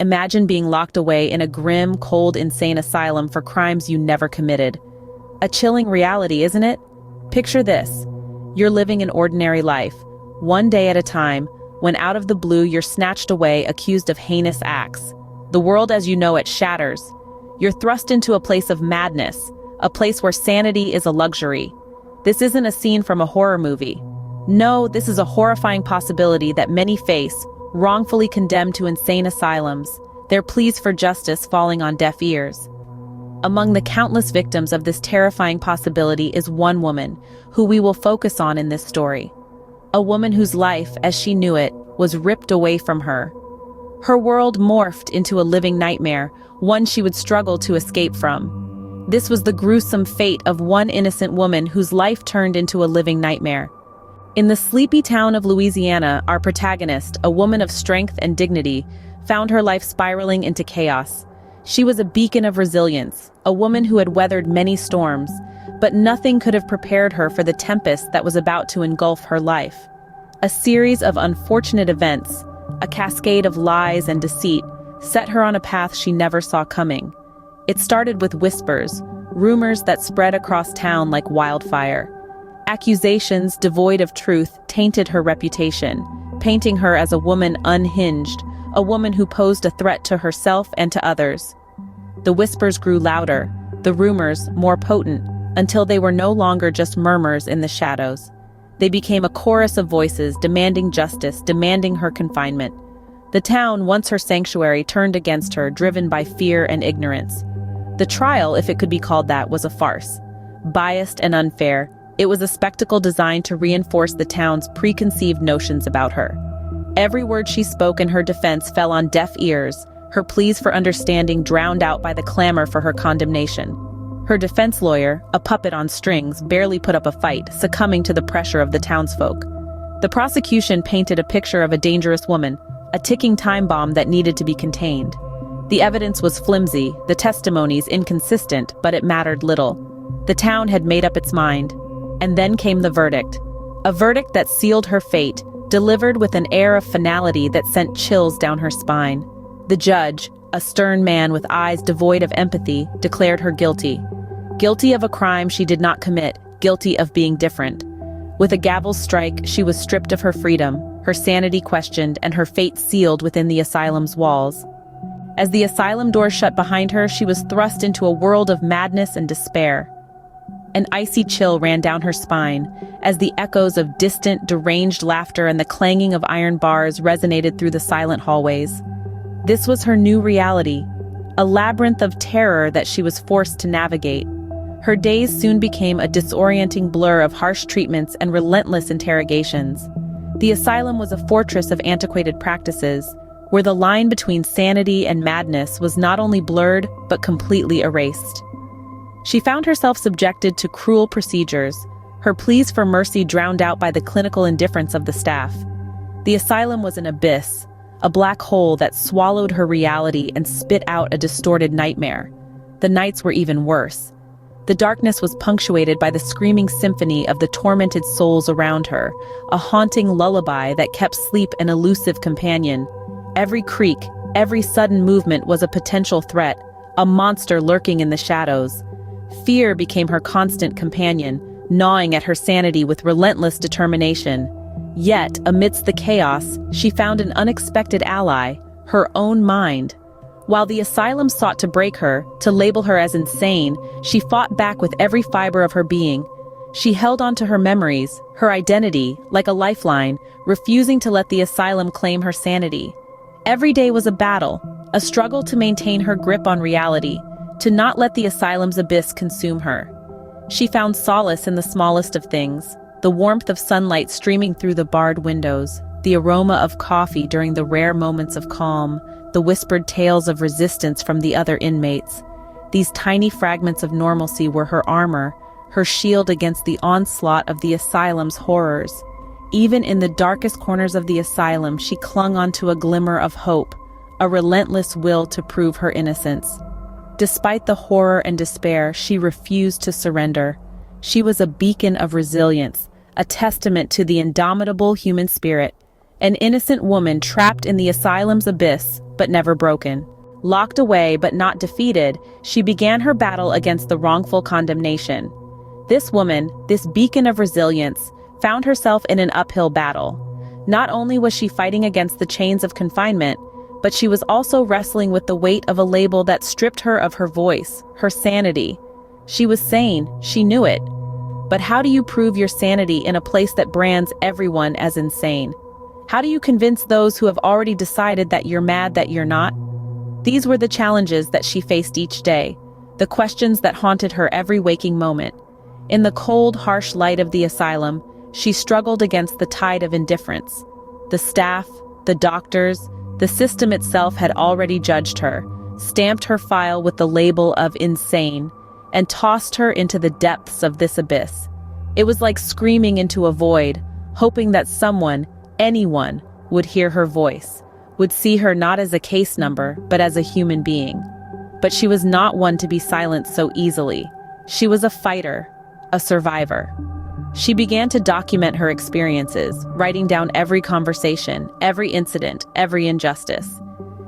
Imagine being locked away in a grim, cold, insane asylum for crimes you never committed. A chilling reality, isn't it? Picture this. You're living an ordinary life, one day at a time, when out of the blue you're snatched away accused of heinous acts. The world as you know it shatters. You're thrust into a place of madness, a place where sanity is a luxury. This isn't a scene from a horror movie. No, this is a horrifying possibility that many face, wrongfully condemned to insane asylums, their pleas for justice falling on deaf ears. Among the countless victims of this terrifying possibility is one woman, who we will focus on in this story. A woman whose life, as she knew it, was ripped away from her. Her world morphed into a living nightmare, one she would struggle to escape from. This was the gruesome fate of one innocent woman whose life turned into a living nightmare. In the sleepy town of Louisiana, our protagonist, a woman of strength and dignity, found her life spiraling into chaos. She was a beacon of resilience, a woman who had weathered many storms, but nothing could have prepared her for the tempest that was about to engulf her life. A series of unfortunate events, a cascade of lies and deceit, set her on a path she never saw coming. It started with whispers, rumors that spread across town like wildfire. Accusations devoid of truth tainted her reputation, painting her as a woman unhinged, a woman who posed a threat to herself and to others. The whispers grew louder, the rumors more potent, until they were no longer just murmurs in the shadows. They became a chorus of voices demanding justice, demanding her confinement. The town, once her sanctuary, turned against her, driven by fear and ignorance. The trial, if it could be called that, was a farce. Biased and unfair, it was a spectacle designed to reinforce the town's preconceived notions about her. Every word she spoke in her defense fell on deaf ears, her pleas for understanding drowned out by the clamor for her condemnation. Her defense lawyer, a puppet on strings, barely put up a fight, succumbing to the pressure of the townsfolk. The prosecution painted a picture of a dangerous woman, a ticking time bomb that needed to be contained. The evidence was flimsy, the testimonies inconsistent, but it mattered little. The town had made up its mind. And then came the verdict. A verdict that sealed her fate, delivered with an air of finality that sent chills down her spine. The judge, a stern man with eyes devoid of empathy, declared her guilty. Guilty of a crime she did not commit, guilty of being different. With a gavel's strike, she was stripped of her freedom, her sanity questioned, and her fate sealed within the asylum's walls. As the asylum doors shut behind her, she was thrust into a world of madness and despair. An icy chill ran down her spine, as the echoes of distant, deranged laughter and the clanging of iron bars resonated through the silent hallways. This was her new reality, a labyrinth of terror that she was forced to navigate. Her days soon became a disorienting blur of harsh treatments and relentless interrogations. The asylum was a fortress of antiquated practices, where the line between sanity and madness was not only blurred, but completely erased. She found herself subjected to cruel procedures, her pleas for mercy drowned out by the clinical indifference of the staff. The asylum was an abyss, a black hole that swallowed her reality and spit out a distorted nightmare. The nights were even worse. The darkness was punctuated by the screaming symphony of the tormented souls around her, a haunting lullaby that kept sleep an elusive companion. Every creak, every sudden movement was a potential threat, a monster lurking in the shadows. Fear became her constant companion, gnawing at her sanity with relentless determination. Yet, amidst the chaos, she found an unexpected ally, her own mind. While the asylum sought to break her, to label her as insane, she fought back with every fiber of her being. She held on to her memories, her identity, like a lifeline, refusing to let the asylum claim her sanity. Every day was a battle, a struggle to maintain her grip on reality, to not let the asylum's abyss consume her. She found solace in the smallest of things, the warmth of sunlight streaming through the barred windows, the aroma of coffee during the rare moments of calm, the whispered tales of resistance from the other inmates. These tiny fragments of normalcy were her armor, her shield against the onslaught of the asylum's horrors. Even in the darkest corners of the asylum, she clung onto a glimmer of hope, a relentless will to prove her innocence. Despite the horror and despair, she refused to surrender. She was a beacon of resilience, a testament to the indomitable human spirit. an innocent woman trapped in the asylum's abyss, but never broken. Locked away but not defeated, she began her battle against the wrongful condemnation. This woman, this beacon of resilience, found herself in an uphill battle. Not only was she fighting against the chains of confinement, but she was also wrestling with the weight of a label that stripped her of her voice, her sanity. She was sane, she knew it. But how do you prove your sanity in a place that brands everyone as insane? How do you convince those who have already decided that you're mad that you're not? These were the challenges that she faced each day, the questions that haunted her every waking moment. In the cold, harsh light of the asylum, she struggled against the tide of indifference. The staff, the doctors, the system itself had already judged her, stamped her file with the label of insane, and tossed her into the depths of this abyss. It was like screaming into a void, hoping that someone, anyone, would hear her voice, would see her not as a case number, but as a human being. But she was not one to be silenced so easily. She was a fighter, a survivor. She began to document her experiences, writing down every conversation, every incident, every injustice.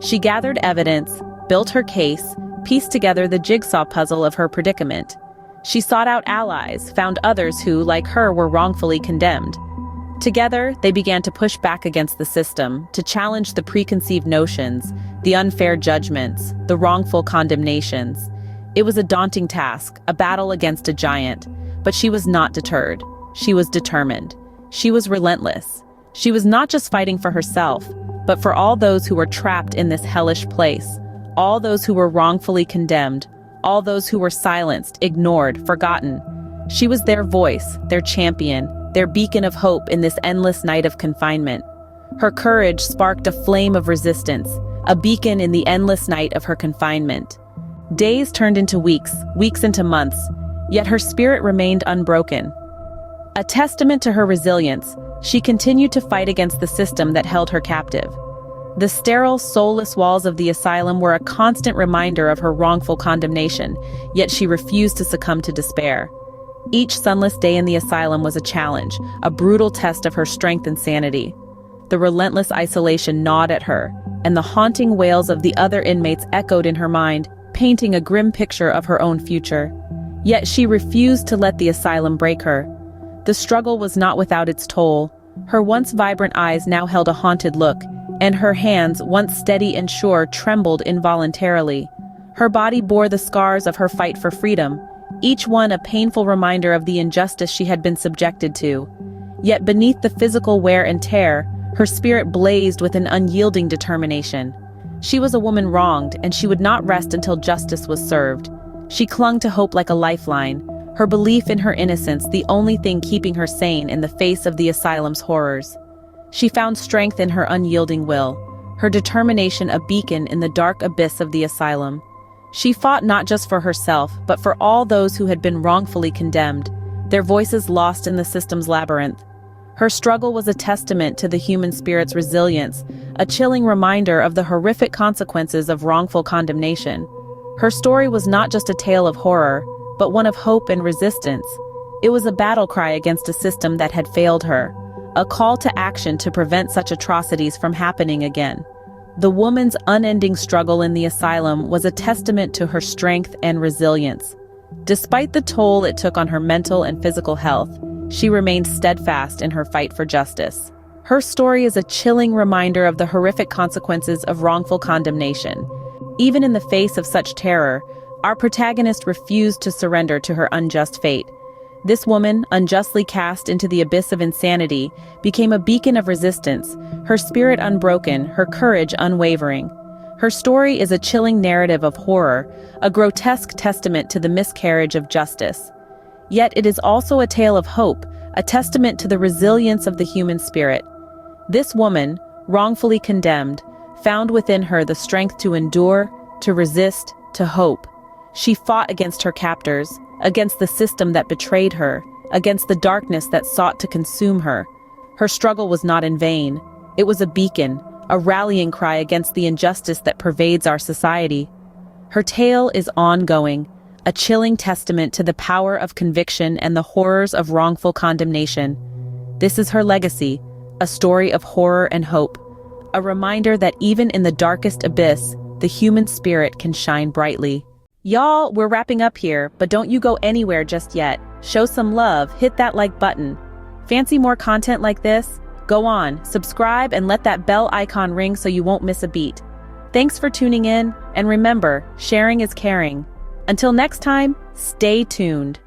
She gathered evidence, built her case, pieced together the jigsaw puzzle of her predicament. She sought out allies, found others who, like her, were wrongfully condemned. Together, they began to push back against the system, to challenge the preconceived notions, the unfair judgments, the wrongful condemnations. It was a daunting task, a battle against a giant, but she was not deterred. She was determined. She was relentless. She was not just fighting for herself, but for all those who were trapped in this hellish place, all those who were wrongfully condemned, all those who were silenced, ignored, forgotten. She was their voice, their champion, their beacon of hope in this endless night of confinement. Her courage sparked a flame of resistance, a beacon in the endless night of her confinement. Days turned into weeks, weeks into months, yet her spirit remained unbroken. A testament to her resilience, she continued to fight against the system that held her captive. The sterile, soulless walls of the asylum were a constant reminder of her wrongful condemnation, yet she refused to succumb to despair. Each sunless day in the asylum was a challenge, a brutal test of her strength and sanity. The relentless isolation gnawed at her, and the haunting wails of the other inmates echoed in her mind, painting a grim picture of her own future. Yet she refused to let the asylum break her. The struggle was not without its toll. Her once vibrant eyes now held a haunted look, and her hands, once steady and sure, trembled involuntarily. Her body bore the scars of her fight for freedom, each one a painful reminder of the injustice she had been subjected to. Yet beneath the physical wear and tear, her spirit blazed with an unyielding determination. She was a woman wronged, and she would not rest until justice was served. She clung to hope like a lifeline, her belief in her innocence the only thing keeping her sane in the face of the asylum's horrors. She found strength in her unyielding will, her determination a beacon in the dark abyss of the asylum. She fought not just for herself, but for all those who had been wrongfully condemned, their voices lost in the system's labyrinth. Her struggle was a testament to the human spirit's resilience, a chilling reminder of the horrific consequences of wrongful condemnation. Her story was not just a tale of horror, but one of hope and resistance. It was a battle cry against a system that had failed her, a call to action to prevent such atrocities from happening again. The woman's unending struggle in the asylum was a testament to her strength and resilience. Despite the toll it took on her mental and physical health, she remained steadfast in her fight for justice. Her story is a chilling reminder of the horrific consequences of wrongful condemnation. Even in the face of such terror, our protagonist refused to surrender to her unjust fate. This woman, unjustly cast into the abyss of insanity, became a beacon of resistance, her spirit unbroken, her courage unwavering. Her story is a chilling narrative of horror, a grotesque testament to the miscarriage of justice. Yet it is also a tale of hope, a testament to the resilience of the human spirit. This woman, wrongfully condemned, found within her the strength to endure, to resist, to hope. She fought against her captors, against the system that betrayed her, against the darkness that sought to consume her. Her struggle was not in vain. It was a beacon, a rallying cry against the injustice that pervades our society. Her tale is ongoing, a chilling testament to the power of conviction and the horrors of wrongful condemnation. This is her legacy, a story of horror and hope, a reminder that even in the darkest abyss, the human spirit can shine brightly. Y'all, we're wrapping up here, but don't you go anywhere just yet. Show some love, hit that like button. Fancy more content like this? Go on, subscribe and let that bell icon ring so you won't miss a beat. Thanks for tuning in, and remember, sharing is caring. Until next time, stay tuned.